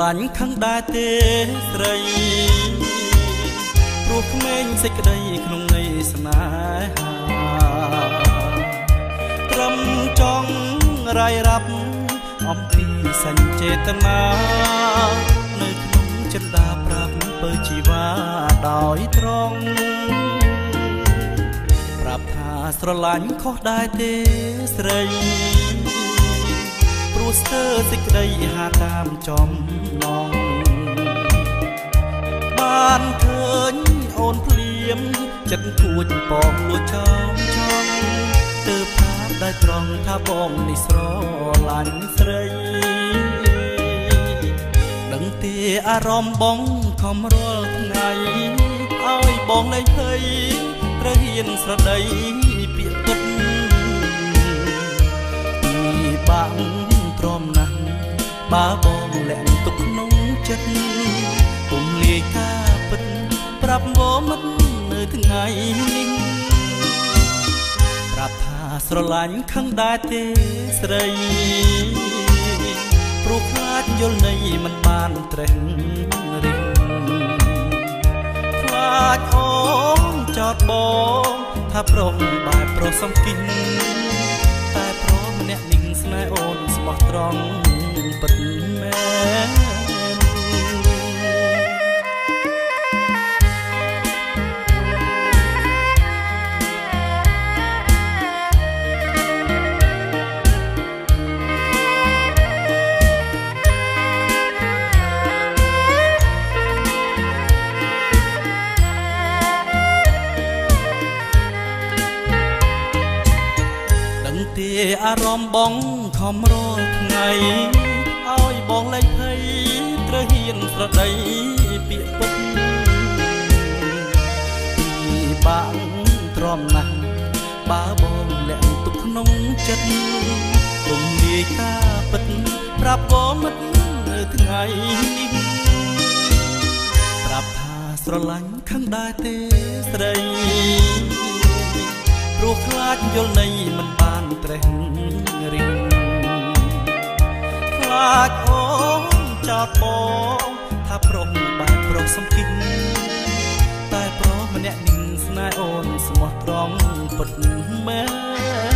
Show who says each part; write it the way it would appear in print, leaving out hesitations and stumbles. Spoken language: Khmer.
Speaker 1: លាញ់ខឹងដែរទេស្រីព្រោះក្មេងសេចក្តីក្នុងន័យស្នេហាត្រឹមចង់រាយរាប់អំពីសញ្ចេតនានៅក្នុងចិត្តដាប្រាប់ពើជីវ៉ាដោយត្រង់ប្រាប់ថាស្រឡាញ់ខុសដែរទេស្រីព្រោះស្ទើរសេចក្តីហាតាមចំណងបានឃើញអូនភ្លៀមចិត្តគួចបងលួចចង់ទើបថាได้ត្រង់ថាបងនេះស្រឡាញ់ស្រីដឹងទេអារម្មណ៍បងខំរាល់ថ្ងៃឲ្យបងលែងភ័យត្រូវហ៊ានស្រដីពាក្យពិតពីបាក់ទ្រាំណាស់បើបងលាក់ទុកក្នុងចិត្តពុំលាយការពិតប្រាប់វមិតនៅថ្ងៃនេះប្រាប់ថាស្រឡាញ់ខឹងដែរទេស្រីព្រោះខ្លាចយល់ន័យមិនបានត្រេះរិះខ្លាចអូនចោតបងថាប្រុសបែបប្រុសសំគិញតែប្រុសម្នាក់នឹងស្នេហ៍អូនស្មោះត្រង់ពិតមែនទេអារម្មណ៍បងខំរាល់ថ្ងៃឲ្យបងលែងភ័យត្រូវហ៊ានស្រដីពាក្យពិតពីបាក់ទ្រាំណាស់បើបងលាក់ទុកក្នុងចិត្តពុំលាយការពិតប្រាប់បងមិត្តនៅថ្ងៃនេះប្រាប់ថាស្រឡាញ់ខឹងដែរទេស្រីព្រោះខ្លាចយល់ន័យមិនបានត្រេះរិះខ្លាចអូនចោតបងថាប្រុសបែបប្រុសសំគិញតែប្រុសម្នាក់នឹងស្នេហ៍អូនស្មោះត្រង់ពិតមែន